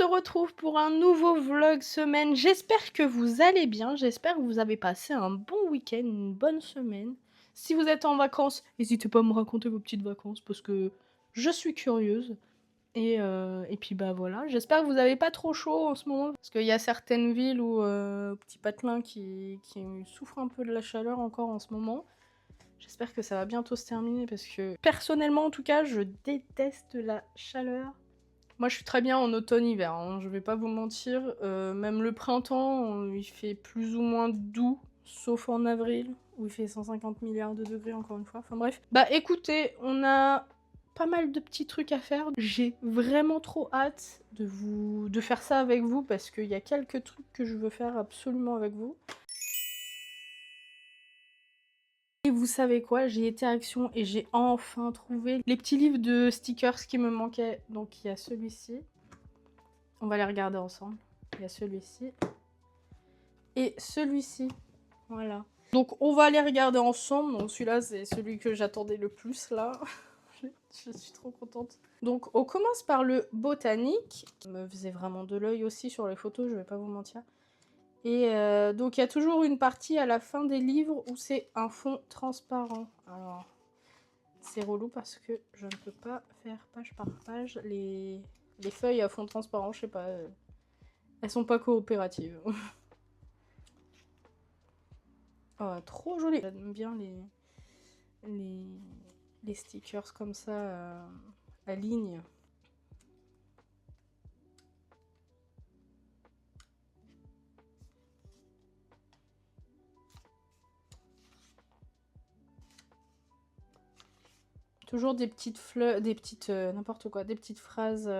se retrouve pour un nouveau vlog semaine. J'espère que vous allez bien, j'espère que vous avez passé un bon week-end, une bonne semaine. Si vous êtes en vacances, n'hésitez pas à me raconter vos petites vacances parce que je suis curieuse. Et puis bah voilà, j'espère que vous n'avez pas trop chaud en ce moment parce qu'il y a certaines villes où Petit Patelin qui souffre un peu de la chaleur encore en ce moment. J'espère que ça va bientôt se terminer parce que personnellement en tout cas je déteste la chaleur. Moi je suis très bien en automne-hiver, hein, je vais pas vous mentir. Même le printemps il fait plus ou moins doux, sauf en avril où il fait 150 milliards de degrés encore une fois. Enfin bref. Bah écoutez, on a pas mal de petits trucs à faire. J'ai vraiment trop hâte de faire ça avec vous parce qu'il y a quelques trucs que je veux faire absolument avec vous. Et vous savez quoi, j'ai été à Action et j'ai enfin trouvé les petits livres de stickers qui me manquaient. Donc il y a celui-ci. On va les regarder ensemble. Il y a celui-ci. Et celui-ci. Voilà. Donc on va les regarder ensemble. Donc celui-là c'est celui que j'attendais le plus là. Je suis trop contente. Donc on commence par le botanique. Ça me faisait vraiment de l'œil aussi sur les photos, je vais pas vous mentir. Et donc il y a toujours une partie à la fin des livres où c'est un fond transparent. Alors c'est relou parce que je ne peux pas faire page par page les feuilles à fond transparent, je sais pas. Elles sont pas coopératives. Oh, trop joli. J'aime bien les stickers comme ça à ligne. Toujours des petites fleurs, des petites n'importe quoi, des petites phrases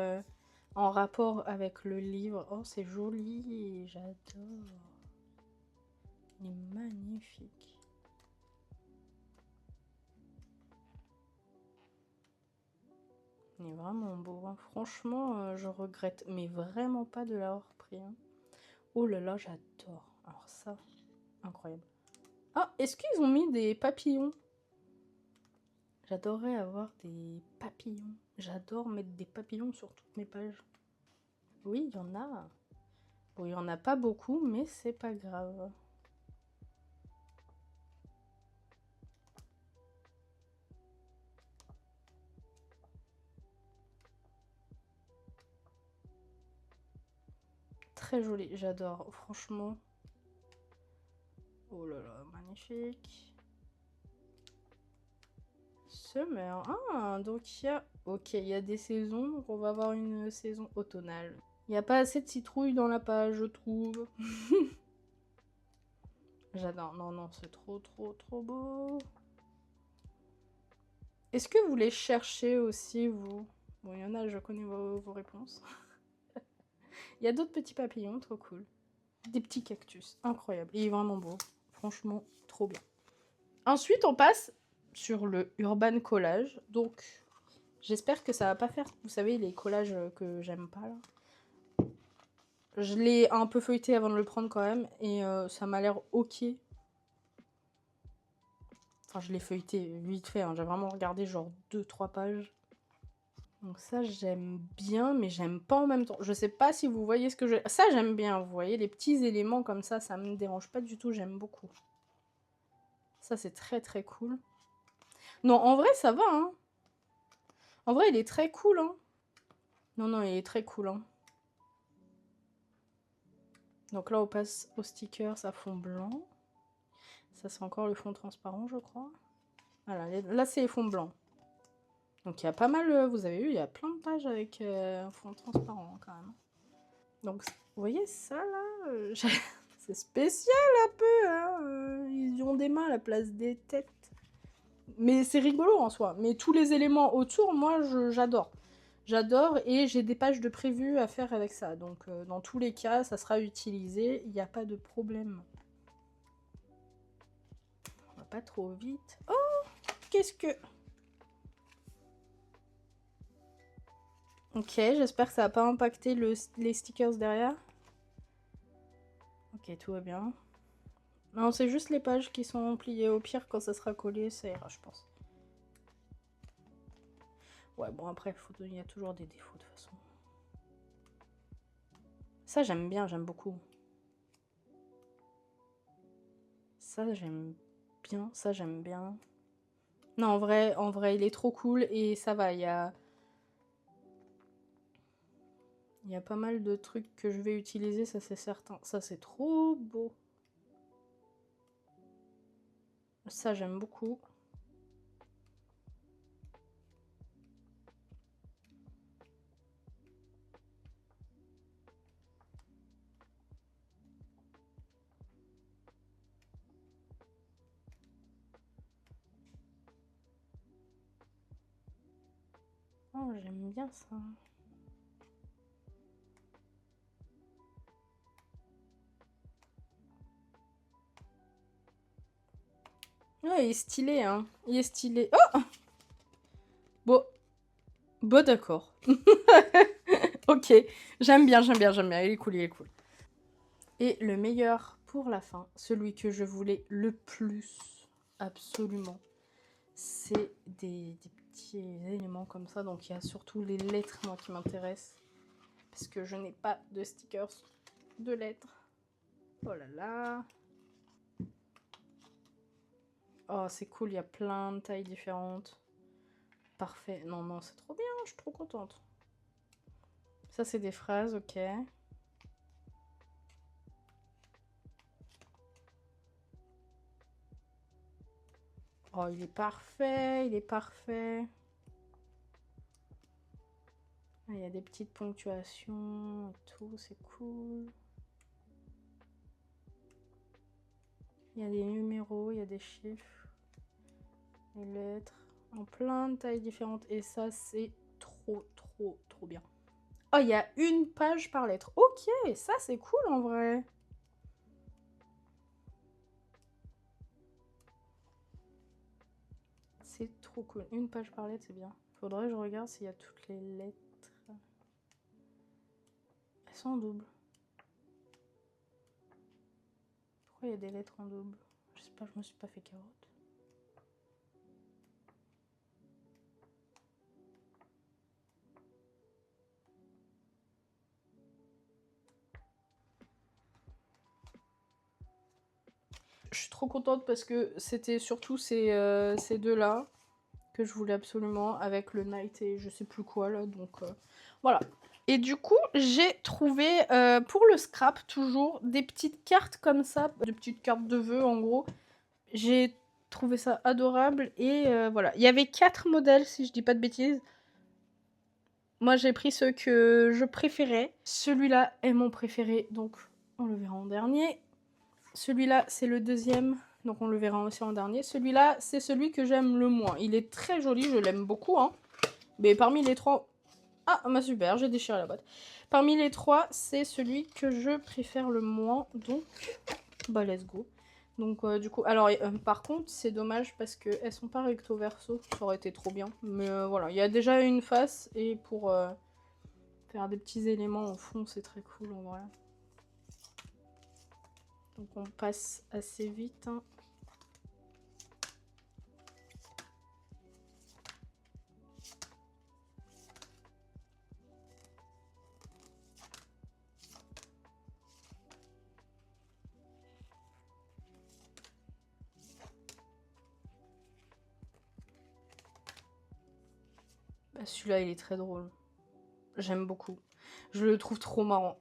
en rapport avec le livre. Oh, c'est joli, j'adore. Il est magnifique. Il est vraiment beau. Hein. Franchement, je regrette, mais vraiment pas de l'avoir pris. Hein. Oh là là, j'adore. Alors ça, incroyable. Ah, est-ce qu'ils ont mis des papillons? J'adorerais avoir des papillons. J'adore mettre des papillons sur toutes mes pages. Oui, il y en a. Bon, il n'y en a pas beaucoup, mais c'est pas grave. Très joli, j'adore, franchement. Oh là là, magnifique. Summer. Ah, donc il y a... Ok, il y a des saisons, donc on va avoir une saison automnale. Il n'y a pas assez de citrouilles dans la page, je trouve. J'adore. Non, non, c'est trop, trop, trop beau. Est-ce que vous les cherchez aussi, vous? Bon, il y en a, je connais vos réponses. Il y a d'autres petits papillons, trop cool. Des petits cactus, incroyable. Il est vraiment beau. Franchement, trop bien. Ensuite, on passe sur le Urban Collage. Donc, j'espère que ça va pas faire, vous savez, les collages que j'aime pas, là. Je l'ai un peu feuilleté avant de le prendre quand même. Et ça m'a l'air ok. Enfin, je l'ai feuilleté vite fait. Hein. J'ai vraiment regardé genre 2-3 pages. Donc ça, j'aime bien, mais j'aime pas en même temps. Je sais pas si vous voyez ce que je... Ça, j'aime bien, vous voyez. Les petits éléments comme ça me dérange pas du tout. J'aime beaucoup. Ça, c'est très très cool. Non, en vrai, ça va, hein. En vrai, il est très cool, hein. Non, non, il est très cool, hein. Donc là, on passe aux stickers à fond blanc. Ça, c'est encore le fond transparent, je crois. Voilà, là, c'est les fonds blancs. Donc il y a pas mal, vous avez vu, il y a plein de pages avec un fond transparent, quand même. Donc, vous voyez ça, là c'est spécial, un peu, hein. Ils ont des mains à la place des têtes. Mais c'est rigolo, en soi. Mais tous les éléments autour, moi, j'adore. J'adore et j'ai des pages de prévues à faire avec ça. Donc dans tous les cas, ça sera utilisé. Il n'y a pas de problème. On va pas trop vite. Oh, qu'est-ce que... Ok, j'espère que ça va pas impacter les stickers derrière. Ok, tout va bien. Non, c'est juste les pages qui sont pliées. Au pire, quand ça sera collé, ça ira, je pense. Ouais, bon, après, il y a toujours des défauts de toute façon. Ça, j'aime bien, j'aime beaucoup. Ça, j'aime bien, ça, j'aime bien. Non, en vrai, il est trop cool et ça va, il y a pas mal de trucs que je vais utiliser, ça c'est certain. Ça, c'est trop beau. Ça, j'aime beaucoup. Oh, j'aime bien ça. Ouais, il est stylé, hein. Il est stylé. Oh! Bon, bon d'accord. Ok, j'aime bien, j'aime bien, j'aime bien. Il est cool, il est cool. Et le meilleur pour la fin, celui que je voulais le plus, absolument, c'est des petits éléments comme ça. Donc il y a surtout les lettres, moi, qui m'intéressent. Parce que je n'ai pas de stickers de lettres. Oh là là. Oh, c'est cool, il y a plein de tailles différentes. Parfait. Non, non, c'est trop bien, je suis trop contente. Ça, c'est des phrases, ok. Oh, il est parfait, il est parfait. Ah, il y a des petites ponctuations et tout, c'est cool. Il y a des numéros, il y a des chiffres, des lettres, en plein de tailles différentes. Et ça, c'est trop, trop, trop bien. Oh, il y a une page par lettre. Ok, ça, c'est cool en vrai. C'est trop cool. Une page par lettre, c'est bien. Faudrait que je regarde s'il y a toutes les lettres. Elles sont en double. Pourquoi il y a des lettres en double? Je sais pas, je me suis pas fait carotte. Je suis trop contente parce que c'était surtout ces deux-là que je voulais absolument avec le Night et je sais plus quoi là, donc voilà. Et du coup, j'ai trouvé pour le scrap toujours des petites cartes comme ça, des petites cartes de vœux en gros. J'ai trouvé ça adorable et voilà. Il y avait 4 modèles si je dis pas de bêtises. Moi j'ai pris ceux que je préférais. Celui-là est mon préféré, donc on le verra en dernier. Celui-là, c'est le deuxième, donc on le verra aussi en dernier. Celui-là, c'est celui que j'aime le moins. Il est très joli, je l'aime beaucoup, hein. Mais parmi les trois... Ah, bah super, j'ai déchiré la boîte. Parmi les trois, c'est celui que je préfère le moins, donc... Bah, let's go. Donc, du coup... Alors, par contre, c'est dommage parce qu'elles sont pas recto verso. Ça aurait été trop bien. Mais voilà, il y a déjà une face, et pour faire des petits éléments en fond, c'est très cool, en vrai. Donc on passe assez vite, hein. Bah, celui-là, il est très drôle. J'aime beaucoup. Je le trouve trop marrant.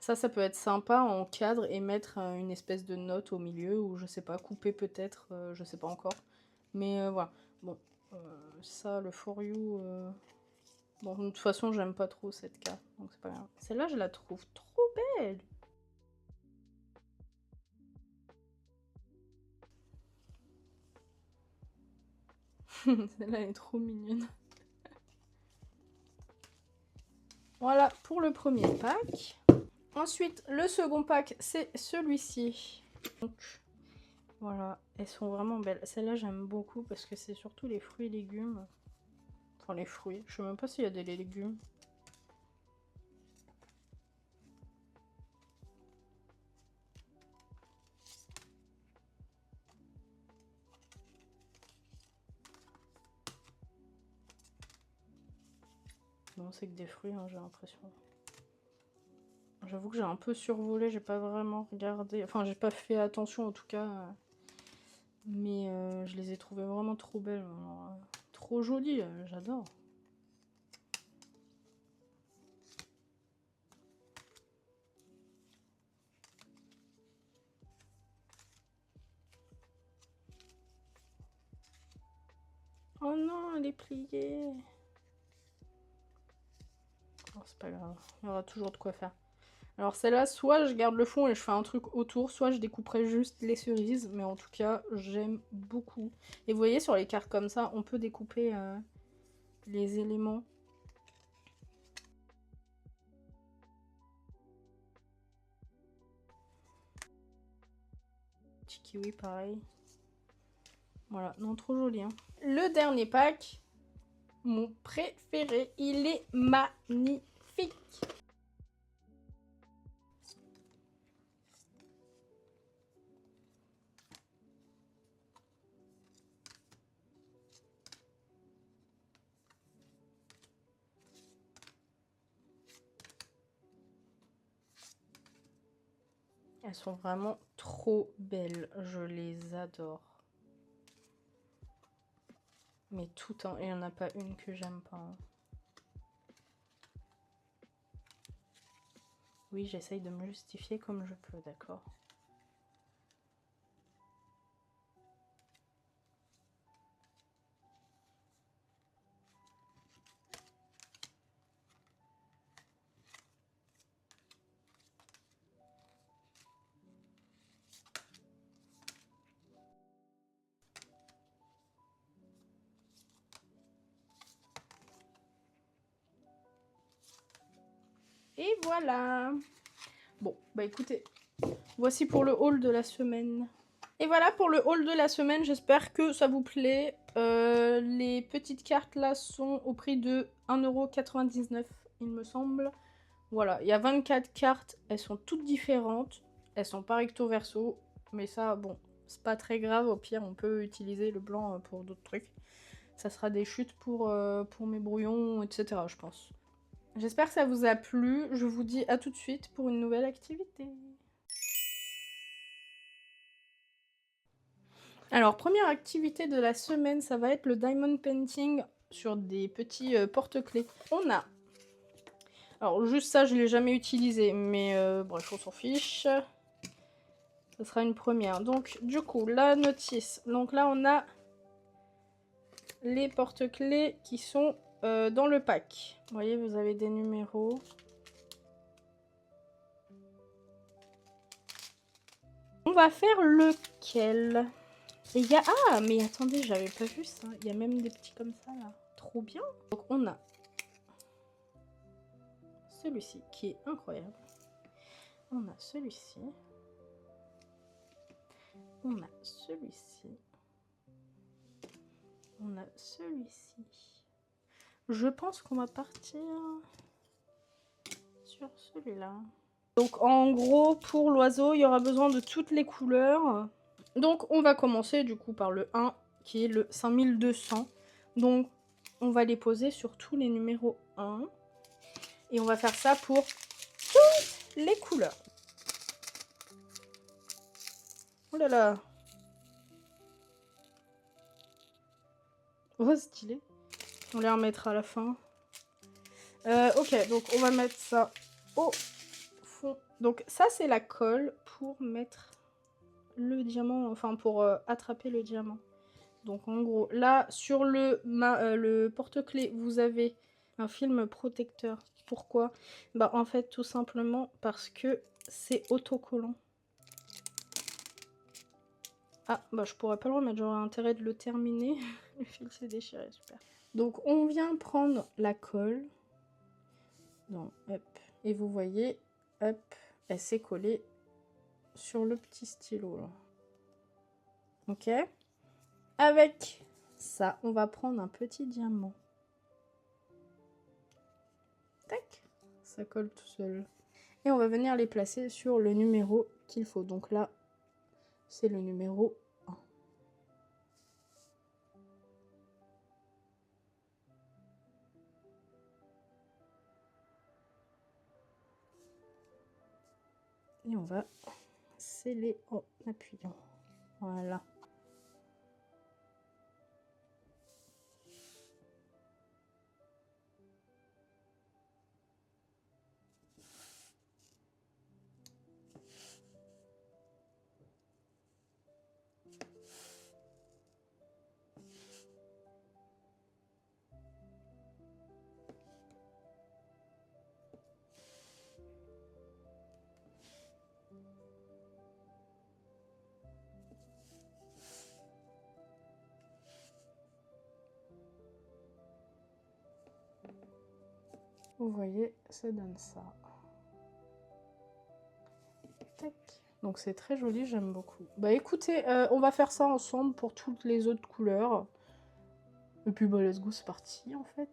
Ça peut être sympa en cadre et mettre une espèce de note au milieu ou je sais pas, couper peut-être, je sais pas encore. Mais voilà. Bon, ça, le For You... Bon, de toute façon, j'aime pas trop cette carte, donc c'est pas grave. Celle-là, je la trouve trop belle. Celle-là, elle est trop mignonne. Voilà pour le premier pack. Ensuite, le second pack, c'est celui-ci. Donc, voilà, elles sont vraiment belles. Celle-là, j'aime beaucoup parce que c'est surtout les fruits et légumes. Enfin, les fruits. Je sais même pas s'il y a des légumes. sinon c'est que des fruits, hein, j'ai l'impression. J'avoue que j'ai un peu survolé, j'ai pas vraiment regardé, enfin j'ai pas fait attention en tout cas, mais je les ai trouvées vraiment trop belles, alors, trop jolies, j'adore. Oh non, elle est pliée. Oh, c'est pas grave, il y aura toujours de quoi faire. Alors celle-là, soit je garde le fond et je fais un truc autour, soit je découperai juste les cerises. Mais en tout cas, j'aime beaucoup. Et vous voyez, sur les cartes comme ça, on peut découper les éléments. Petit kiwi, pareil. Voilà, non, trop joli. Hein. Le dernier pack, mon préféré, il est magnifique. Elles sont vraiment trop belles, je les adore. Mais tout, hein, il n'y en a pas une que j'aime pas. Hein. Oui, j'essaye de me justifier comme je peux, d'accord. Et voilà. Bon, bah écoutez, voici pour le haul de la semaine. Et voilà pour le haul de la semaine, j'espère que ça vous plaît. Les petites cartes là sont au prix de 1,99 €, il me semble. Voilà, il y a 24 cartes, elles sont toutes différentes. Elles sont pas recto verso, mais ça, bon, c'est pas très grave. Au pire, on peut utiliser le blanc pour d'autres trucs. Ça sera des chutes pour mes brouillons, etc. je pense. J'espère que ça vous a plu. Je vous dis à tout de suite pour une nouvelle activité. Alors, première activité de la semaine, ça va être le diamond painting sur des petits porte-clés. On a... Alors, juste ça, je ne l'ai jamais utilisé, mais bref, on s'en fiche. Ça sera une première. Donc, du coup, la notice. Donc là, on a les porte-clés qui sont dans le pack. Vous voyez, vous avez des numéros. On va faire lequel? Et il y a... Ah, mais attendez, j'avais pas vu ça. Il y a même des petits comme ça, là. Trop bien. Donc, on a celui-ci, qui est incroyable. On a celui-ci. On a celui-ci. On a celui-ci. Je pense qu'on va partir sur celui-là. Donc, en gros, pour l'oiseau, il y aura besoin de toutes les couleurs. Donc, on va commencer, du coup, par le 1, qui est le 5200. Donc, on va les poser sur tous les numéros 1. Et on va faire ça pour toutes les couleurs. Oh là là. Oh, stylé. On les remettra à la fin. Ok, donc on va mettre ça au fond. Donc ça, c'est la colle pour mettre le diamant, enfin pour attraper le diamant. Donc en gros, là, sur le porte-clés, vous avez un film protecteur. Pourquoi? Bah en fait, tout simplement parce que c'est autocollant. Ah, bah je pourrais pas le remettre, j'aurais intérêt de le terminer. Le fil s'est déchiré, super. Donc on vient prendre la colle. Donc, hop. Et vous voyez, hop, elle s'est collée sur le petit stylo. Là. Ok? Avec ça, on va prendre un petit diamant. Tac, ça colle tout seul. Et on va venir les placer sur le numéro qu'il faut. Donc là, c'est le numéro 1. on va sceller en appuyant. Voilà. Vous voyez, ça donne ça. Tac. Donc c'est très joli, j'aime beaucoup. Bah écoutez, on va faire ça ensemble pour toutes les autres couleurs. Et puis bah let's go, c'est parti en fait.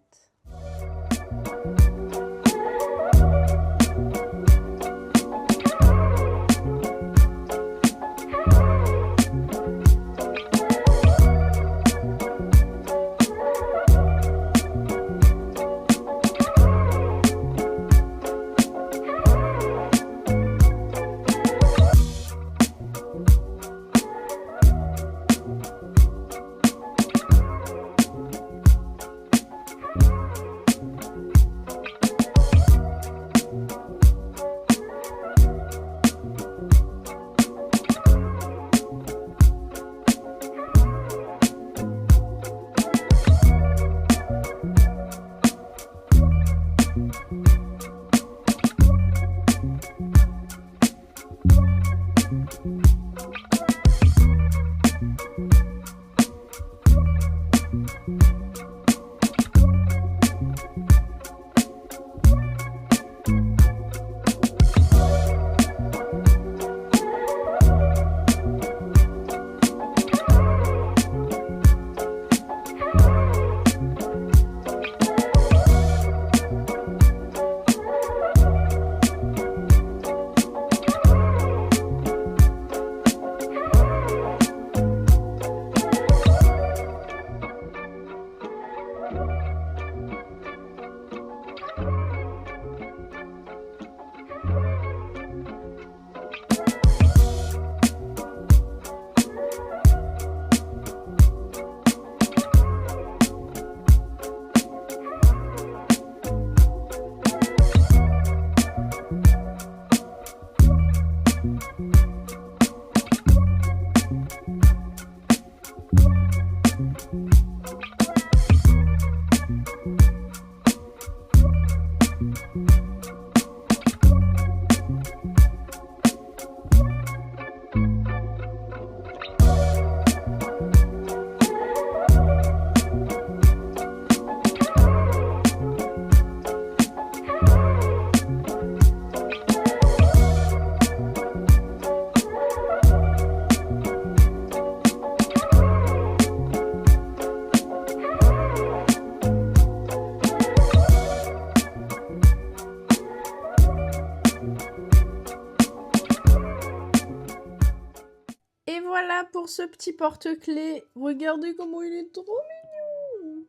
Et voilà pour ce petit porte-clés. Regardez comment il est trop mignon.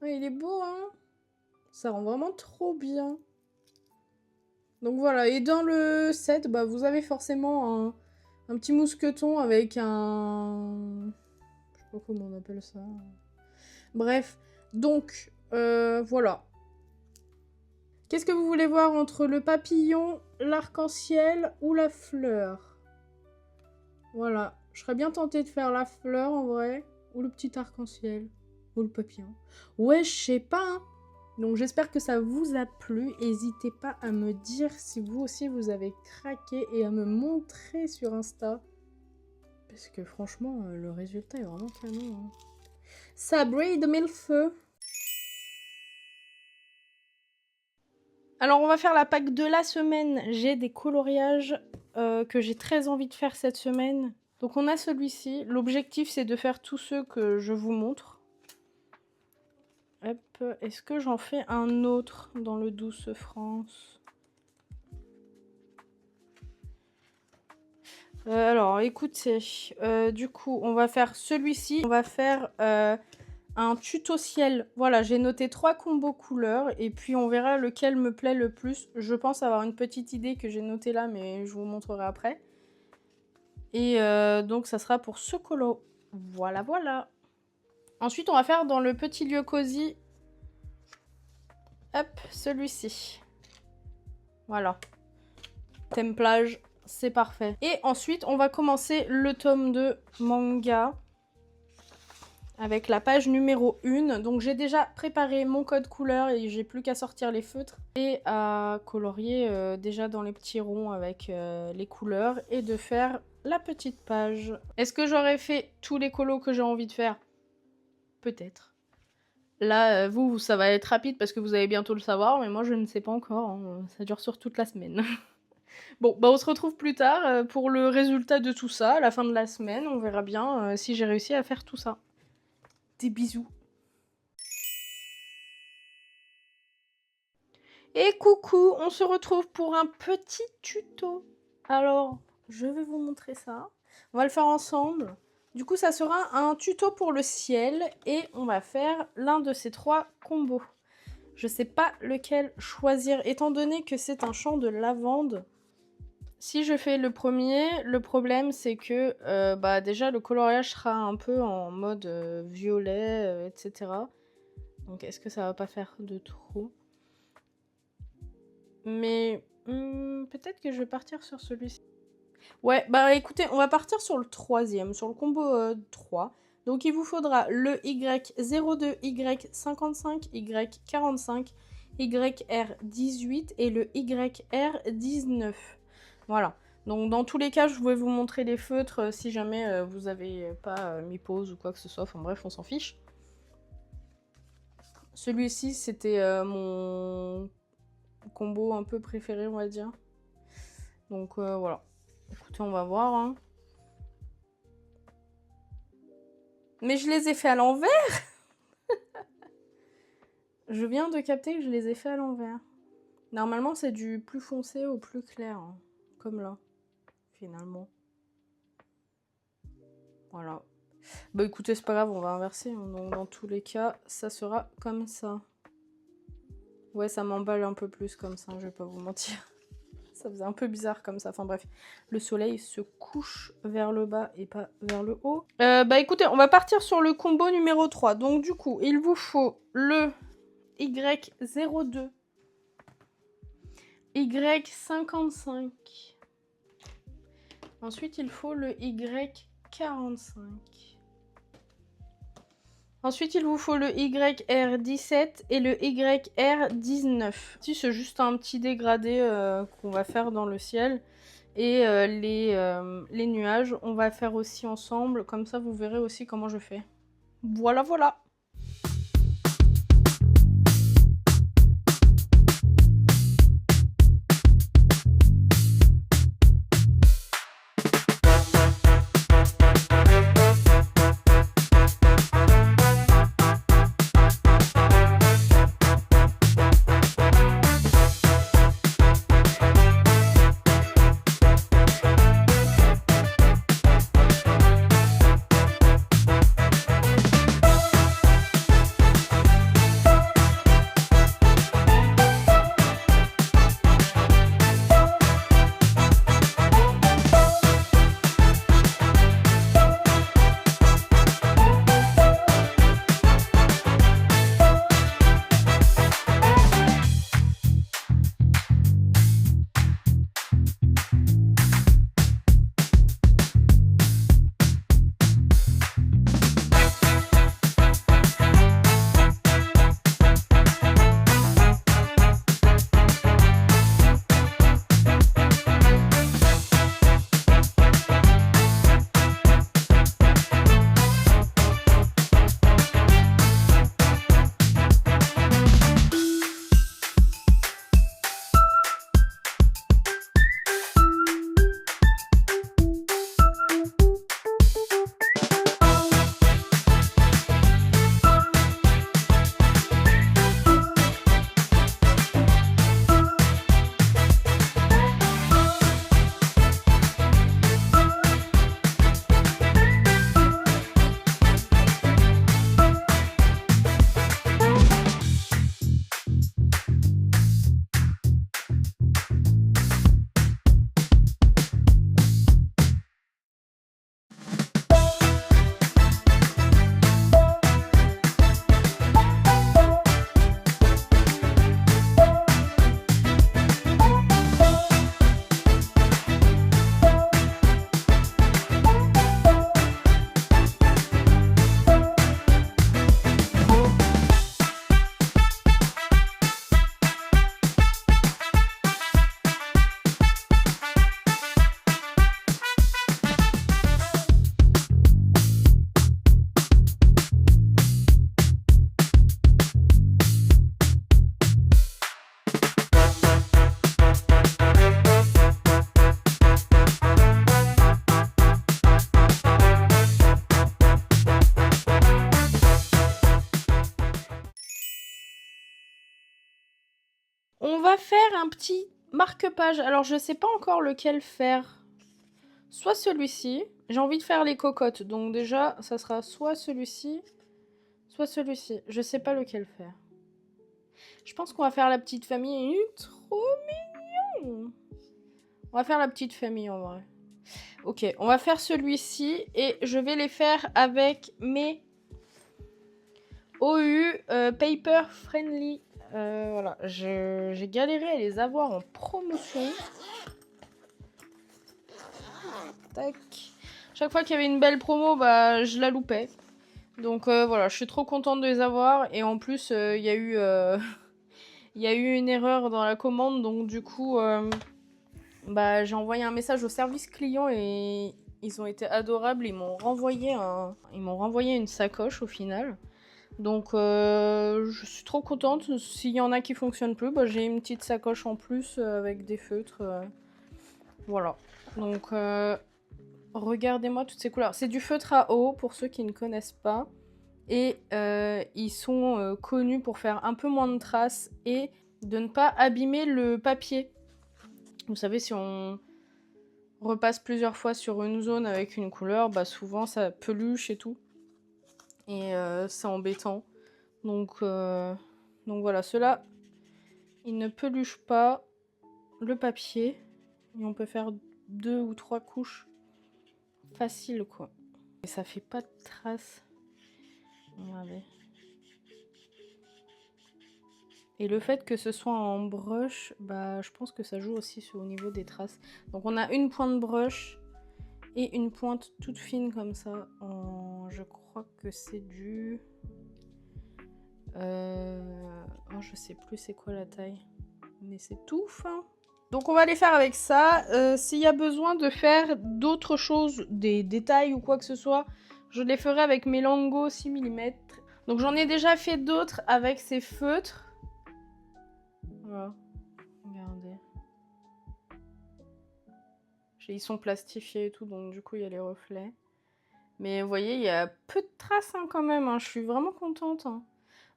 Ah, il est beau, hein? Ça rend vraiment trop bien. Donc voilà, et dans le set, bah, vous avez forcément un petit mousqueton avec un... Je sais pas comment on appelle ça. Bref, donc, voilà. Qu'est-ce que vous voulez voir entre le papillon, l'arc-en-ciel ou la fleur? Voilà, je serais bien tentée de faire la fleur en vrai, ou le petit arc-en-ciel, ou le papillon. Ouais, je sais pas, hein. Donc j'espère que ça vous a plu. N'hésitez pas à me dire si vous aussi vous avez craqué et à me montrer sur Insta. Parce que franchement, le résultat est vraiment canon. Hein. Ça brille de mille feux. Alors on va faire la pack de la semaine. J'ai des coloriages que j'ai très envie de faire cette semaine. Donc on a celui-ci. L'objectif c'est de faire tous ceux que je vous montre. Hop, est-ce que j'en fais un autre dans le Douce France? Alors écoutez, du coup on va faire celui-ci. On va faire un tuto ciel. Voilà, j'ai noté 3 combos couleurs et puis on verra lequel me plaît le plus. Je pense avoir une petite idée que j'ai notée là, mais je vous montrerai après. Et donc ça sera pour ce colo. Voilà, voilà. Ensuite, on va faire dans le petit lieu cosy. Hop, celui-ci. Voilà. Thème plage, c'est parfait. Et ensuite, on va commencer le tome 2 manga. Avec la page numéro 1. Donc j'ai déjà préparé mon code couleur et j'ai plus qu'à sortir les feutres. Et à colorier déjà dans les petits ronds avec les couleurs. Et de faire la petite page. Est-ce que j'aurais fait tous les colos que j'ai envie de faire? Peut-être. Là, vous, ça va être rapide parce que vous allez bientôt le savoir. Mais moi, je ne sais pas encore. Hein. Ça dure sur toute la semaine. Bon, bah on se retrouve plus tard pour le résultat de tout ça. À la fin de la semaine, on verra bien si j'ai réussi à faire tout ça. Des bisous. Et coucou, on se retrouve pour un petit tuto. Alors, je vais vous montrer ça. On va le faire ensemble. Du coup, ça sera un tuto pour le ciel et on va faire l'un de ces 3 combos. Je sais pas lequel choisir étant donné que c'est un champ de lavande. Si je fais le premier, le problème c'est que déjà le coloriage sera un peu en mode violet, etc. Donc est-ce que ça va pas faire de trop? Mais peut-être que je vais partir sur celui-ci. Ouais, bah écoutez, on va partir sur le 3e, sur le combo 3. Donc il vous faudra le Y02, Y55, Y45, YR18 et le YR19. Voilà. Donc dans tous les cas, je vais vous montrer les feutres si jamais vous n'avez pas mis pause ou quoi que ce soit. Enfin bref, on s'en fiche. Celui-ci, c'était mon combo un peu préféré, on va dire. Donc voilà. Écoutez, on va voir. Hein. Mais je les ai fait à l'envers. Je viens de capter que je les ai fait à l'envers. Normalement, c'est du plus foncé au plus clair. Hein. Comme là, finalement. Voilà. Bah écoutez, c'est pas grave, on va inverser. Hein. Donc dans tous les cas, ça sera comme ça. Ouais, ça m'emballe un peu plus comme ça, je vais pas vous mentir. Ça faisait un peu bizarre comme ça. Enfin bref, le soleil se couche vers le bas et pas vers le haut. Bah écoutez, on va partir sur le combo numéro 3. Donc du coup, il vous faut le Y02, Y55. Ensuite, il faut le Y45. Ensuite, il vous faut le YR17 et le YR19. Ici, c'est juste un petit dégradé qu'on va faire dans le ciel. Et les nuages, on va faire aussi ensemble. Comme ça, vous verrez aussi comment je fais. Voilà, voilà. un petit marque-page. Alors, je sais pas encore lequel faire. Soit celui-ci. J'ai envie de faire les cocottes. Donc déjà, ça sera soit celui-ci, soit celui-ci. Je sais pas lequel faire. Je pense qu'on va faire la petite famille. Il est trop mignon. On va faire la petite famille en vrai. Ok, on va faire celui-ci. Et je vais les faire avec mes OU Paper Friendly. Voilà, j'ai galéré à les avoir en promotion. Tac. Chaque fois qu'il y avait une belle promo, bah je la loupais. Donc voilà, je suis trop contente de les avoir. Et en plus, il y a eu une erreur dans la commande. Donc du coup, bah, j'ai envoyé un message au service client et ils ont été adorables. Ils m'ont renvoyé une sacoche au final. Donc je suis trop contente. S'il y en a qui fonctionnent plus, bah, j'ai une petite sacoche en plus avec des feutres. Voilà. Donc regardez-moi toutes ces couleurs. C'est du feutre à eau pour ceux qui ne connaissent pas. Et ils sont connus pour faire un peu moins de traces et de ne pas abîmer le papier. Vous savez, si on repasse plusieurs fois sur une zone avec une couleur, bah souvent ça peluche et tout. Et c'est embêtant. Donc voilà, ceux-là, ils ne peluchent pas le papier. Et on peut faire 2 ou 3 couches facile quoi. Et ça fait pas de traces. Regardez. Et le fait que ce soit en brush, bah je pense que ça joue aussi au niveau des traces. Donc on a une pointe brush et une pointe toute fine comme ça. Je crois que c'est du... Oh, je sais plus c'est quoi la taille. Mais c'est tout fin. Donc on va les faire avec ça. S'il y a besoin de faire d'autres choses, des détails ou quoi que ce soit, je les ferai avec mes Lango 6 mm. Donc j'en ai déjà fait d'autres avec ces feutres. Voilà. Regardez. Ils sont plastifiés et tout, donc du coup il y a les reflets. Mais vous voyez, il y a peu de traces hein, quand même. Hein. Je suis vraiment contente. Hein.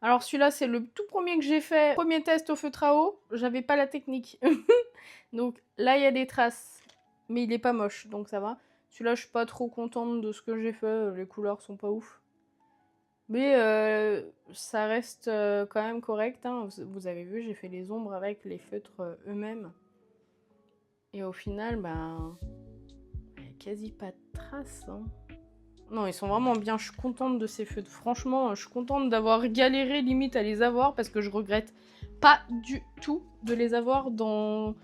Alors celui-là, c'est le tout premier que j'ai fait. Premier test au feutre à eau. J'avais pas la technique. Donc là, il y a des traces. Mais il est pas moche, donc ça va. Celui-là, je suis pas trop contente de ce que j'ai fait. Les couleurs sont pas ouf. Mais ça reste quand même correct. Hein. Vous avez vu, j'ai fait les ombres avec les feutres eux-mêmes. Et au final, ben... il n'y a quasi pas de traces. Hein. Non, ils sont vraiment bien. Je suis contente de ces feutres. Franchement, je suis contente d'avoir galéré limite à les avoir parce que je regrette pas du tout de les avoir dans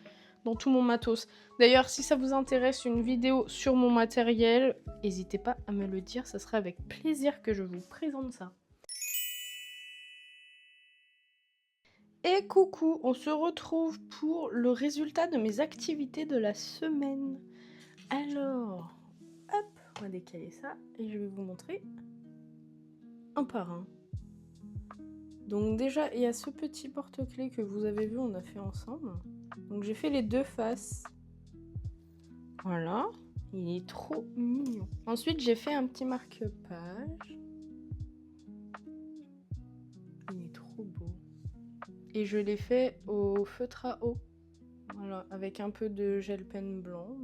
tout mon matos. D'ailleurs, si ça vous intéresse une vidéo sur mon matériel, n'hésitez pas à me le dire. Ça serait avec plaisir que je vous présente ça. Et coucou, on se retrouve pour le résultat de mes activités de la semaine. Alors, hop, on va décaler ça et je vais vous montrer un par un. Donc déjà, il y a ce petit porte-clés que vous avez vu, on a fait ensemble. Donc j'ai fait les deux faces. Voilà, il est trop mignon. Ensuite, j'ai fait un petit marque-page. Il est trop beau. Et je l'ai fait au feutre à eau. Voilà, avec un peu de gel pen blanc,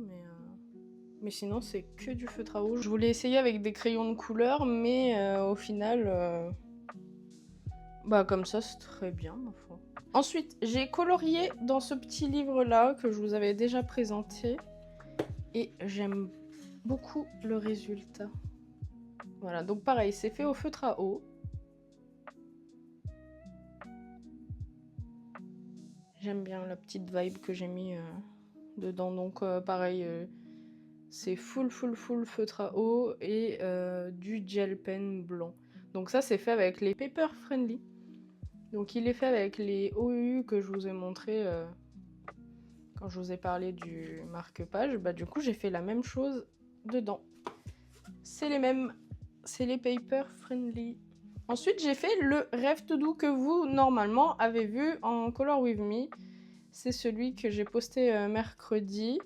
mais sinon c'est que du feutre à eau. Je voulais essayer avec des crayons de couleur, mais au final, bah comme ça c'est très bien ma foi. Ensuite, j'ai colorié dans ce petit livre-là que je vous avais déjà présenté. Et j'aime beaucoup le résultat. Voilà, donc pareil, c'est fait au feutre à eau. J'aime bien la petite vibe que j'ai mis dedans. Donc pareil, c'est full feutre à eau et du gel pen blanc. Donc ça, c'est fait avec les Paper Friendly. Donc il est fait avec les OU que je vous ai montré quand je vous ai parlé du marque-page. Bah du coup, j'ai fait la même chose dedans. C'est les mêmes, c'est les Paper Friendly. Ensuite, j'ai fait le rêve to do que vous, normalement, avez vu en Color With Me. C'est celui que j'ai posté mercredi.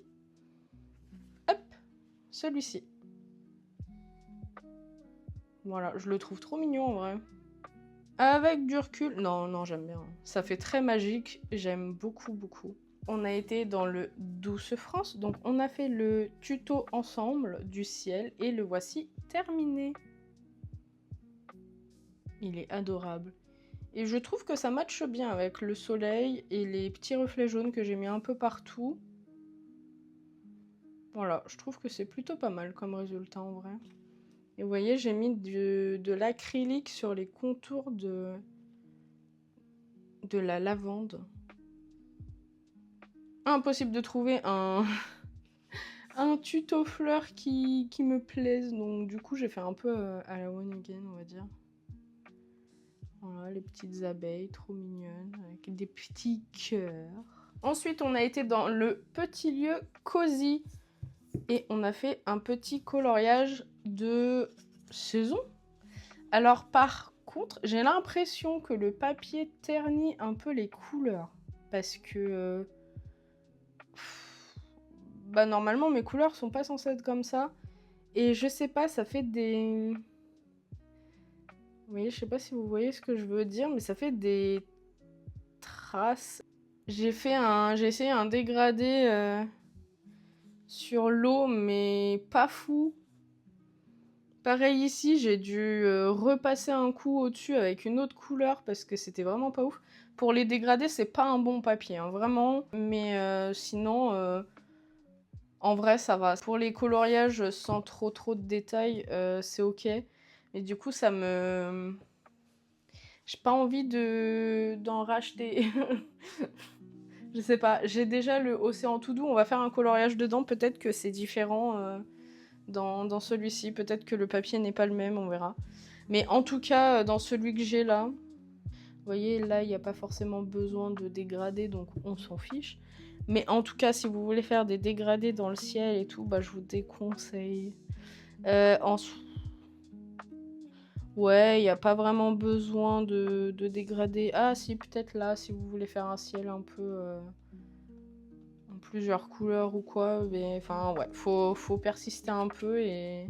Hop, celui-ci. Voilà, je le trouve trop mignon en vrai. Avec du recul... Non, non, j'aime bien. Ça fait très magique. J'aime beaucoup, beaucoup. On a été dans le Douce France. Donc, on a fait le tuto ensemble du ciel. Et le voici terminé. Il est adorable. Et je trouve que ça matche bien avec le soleil et les petits reflets jaunes que j'ai mis un peu partout. Voilà, je trouve que c'est plutôt pas mal comme résultat en vrai. Et vous voyez, j'ai mis de l'acrylique sur les contours de la lavande. Impossible de trouver un, un tuto fleurs qui me plaise. Donc du coup, j'ai fait un peu à la one again, on va dire. Voilà, les petites abeilles, trop mignonnes, avec des petits cœurs. Ensuite, on a été dans le petit lieu cosy. Et on a fait un petit coloriage de saison. Alors par contre, j'ai l'impression que le papier ternit un peu les couleurs. Parce que... bah normalement, mes couleurs sont pas censées être comme ça. Et je sais pas, ça fait des... Vous voyez, je sais pas si vous voyez ce que je veux dire, mais ça fait des traces. J'ai essayé un dégradé sur l'eau, mais pas fou. Pareil ici, j'ai dû repasser un coup au-dessus avec une autre couleur parce que c'était vraiment pas ouf. Pour les dégradés, c'est pas un bon papier, hein, vraiment. Mais sinon, en vrai, ça va. Pour les coloriages sans trop de détails, c'est ok. Mais du coup, ça me... J'ai pas envie d'en racheter. Je sais pas. J'ai déjà le Océan tout doux. On va faire un coloriage dedans. Peut-être que c'est différent dans celui-ci. Peut-être que le papier n'est pas le même. On verra. Mais en tout cas, dans celui que j'ai là, vous voyez, là, il n'y a pas forcément besoin de dégradés, donc on s'en fiche. Mais en tout cas, si vous voulez faire des dégradés dans le ciel et tout, bah, je vous déconseille. Ouais, il n'y a pas vraiment besoin de dégrader. Ah, si, peut-être là, si vous voulez faire un ciel un peu en plusieurs couleurs ou quoi. Mais enfin, ouais, faut persister un peu et...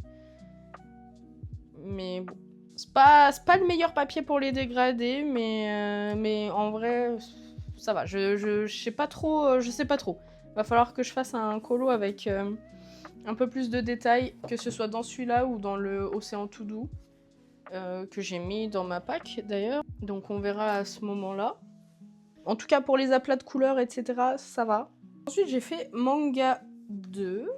Mais bon. C'est pas le meilleur papier pour les dégrader, mais en vrai, ça va. Je sais pas trop. Je sais pas trop. Va falloir que je fasse un colo avec un peu plus de détails, que ce soit dans celui-là ou dans le Océan tout doux, que j'ai mis dans ma pack d'ailleurs. Donc on verra à ce moment-là. En tout cas, pour les aplats de couleurs, etc., ça va. Ensuite, j'ai fait Manga 2.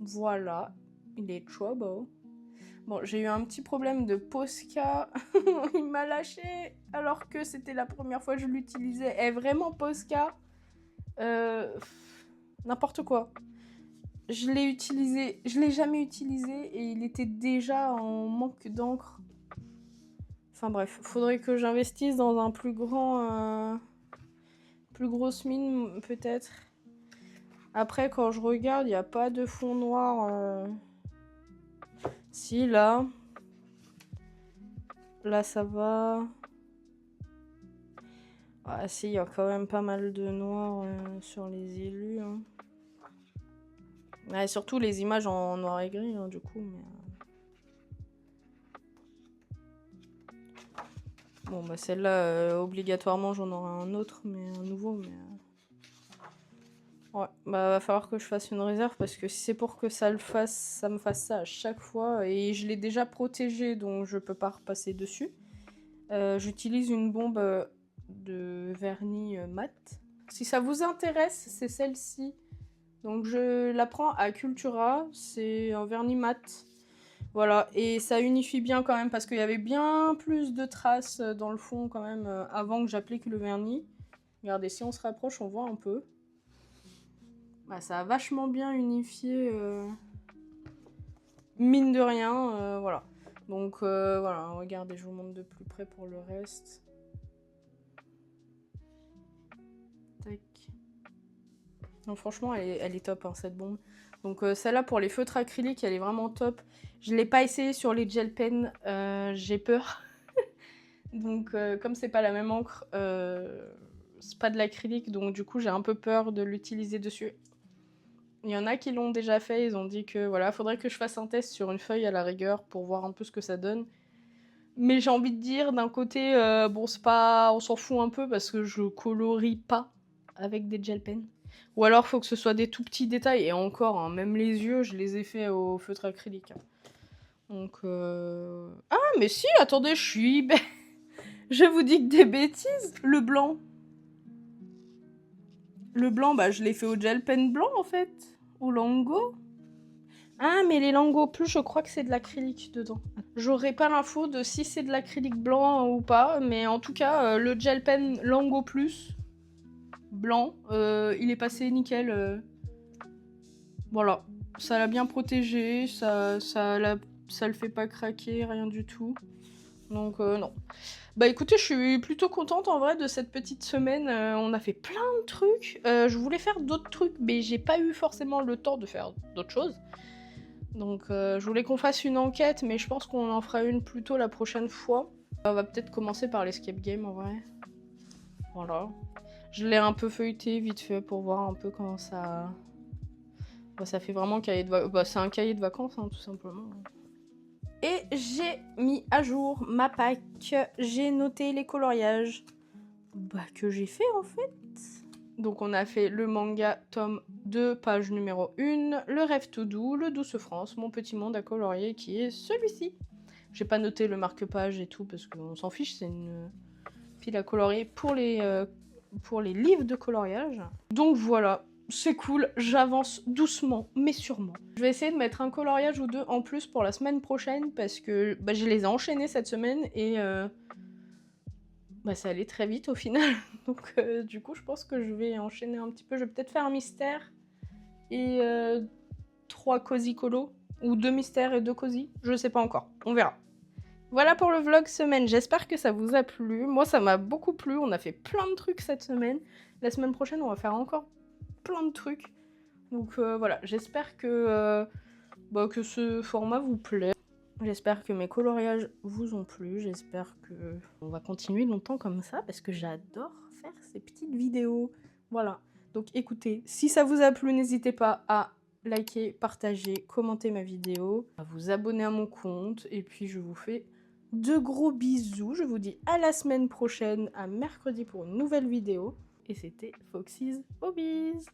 Voilà. Il est trop beau. Bon, j'ai eu un petit problème de Posca. Il m'a lâché alors que c'était la première fois que je l'utilisais. Et vraiment, Posca, n'importe quoi. Je l'ai utilisé, je l'ai jamais utilisé et il était déjà en manque d'encre. Enfin bref, faudrait que j'investisse dans un plus grosse mine peut-être. Après, quand je regarde, il n'y a pas de fond noir. Si, là. Là, ça va. Ah si, il y a quand même pas mal de noir sur les élus. Hein. Ouais, surtout les images en noir et gris, hein, du coup. Mais, bon, bah celle-là, obligatoirement, j'en aurai un autre, mais un nouveau. Mais, ouais, bah va falloir que je fasse une réserve parce que si c'est pour que ça me fasse ça à chaque fois, et je l'ai déjà protégé, donc je peux pas repasser dessus. J'utilise une bombe de vernis mat. Si ça vous intéresse, c'est celle-ci. Donc je la prends à Cultura, c'est un vernis mat. Voilà, et ça unifie bien quand même parce qu'il y avait bien plus de traces dans le fond quand même avant que j'applique le vernis. Regardez, si on se rapproche, on voit un peu. Bah, ça a vachement bien unifié, mine de rien, voilà. Donc voilà, regardez, je vous montre de plus près pour le reste. Tac. Non, franchement, elle est top, hein, cette bombe. Donc celle-là, pour les feutres acryliques, elle est vraiment top. Je ne l'ai pas essayé sur les gel pens, j'ai peur. Donc comme c'est pas la même encre, c'est pas de l'acrylique, donc du coup j'ai un peu peur de l'utiliser dessus. Il y en a qui l'ont déjà fait, ils ont dit que voilà, faudrait que je fasse un test sur une feuille à la rigueur pour voir un peu ce que ça donne. Mais j'ai envie de dire, d'un côté, bon, c'est pas... On s'en fout un peu parce que je colorie pas avec des gel pens. Ou alors, faut que ce soit des tout petits détails. Et encore, hein, même les yeux, je les ai faits au feutre acrylique. Hein. Donc, ah, mais si, attendez, je suis... je vous dis que des bêtises. Le blanc. Le blanc, bah, je l'ai fait au gel pen blanc, en fait. Au Lango. Ah, mais les Lango plus, je crois que c'est de l'acrylique dedans. J'aurai pas l'info de si c'est de l'acrylique blanc ou pas, mais en tout cas, le gel pen Lango plus blanc, il est passé nickel. Voilà, ça l'a bien protégé, ça le fait pas craquer, rien du tout. Donc non. Bah écoutez, je suis plutôt contente en vrai de cette petite semaine. On a fait plein de trucs. Je voulais faire d'autres trucs, mais j'ai pas eu forcément le temps de faire d'autres choses. Donc je voulais qu'on fasse une enquête, mais je pense qu'on en fera une plutôt la prochaine fois. On va peut-être commencer par l'escape game en vrai. Voilà. Je l'ai un peu feuilleté vite fait pour voir un peu comment ça... Bah, ça fait vraiment cahier de vacances. Bah, c'est un cahier de vacances, hein, tout simplement. Et j'ai mis à jour ma pack. J'ai noté les coloriages que j'ai fait en fait. Donc on a fait le manga tome 2, page numéro 1, le rêve tout doux, le Douce France, mon petit monde à colorier qui est celui-ci. J'ai pas noté le marque-page et tout parce qu'on s'en fiche, c'est une pile à colorier pour les livres de coloriage. Donc voilà, c'est cool, j'avance doucement mais sûrement. Je vais essayer de mettre un coloriage ou deux en plus pour la semaine prochaine parce que bah, je les ai enchaînés cette semaine et bah, ça allait très vite au final. Donc du coup je pense que je vais enchaîner un petit peu. Je vais peut-être faire un mystère et 3 cozy colos ou 2 mystères et 2 cozy. Je sais pas encore, on verra. Voilà pour le vlog semaine, j'espère que ça vous a plu. Moi ça m'a beaucoup plu, on a fait plein de trucs cette semaine. La semaine prochaine on va faire encore plein de trucs. Donc voilà, j'espère que ce format vous plaît. J'espère que mes coloriages vous ont plu. J'espère qu'on va continuer longtemps comme ça parce que j'adore faire ces petites vidéos. Voilà. Donc écoutez, si ça vous a plu, n'hésitez pas à liker, partager, commenter ma vidéo, à vous abonner à mon compte. Et puis je vous fais de gros bisous. Je vous dis à la semaine prochaine, à mercredi pour une nouvelle vidéo. Et c'était Foxy's Hobbies.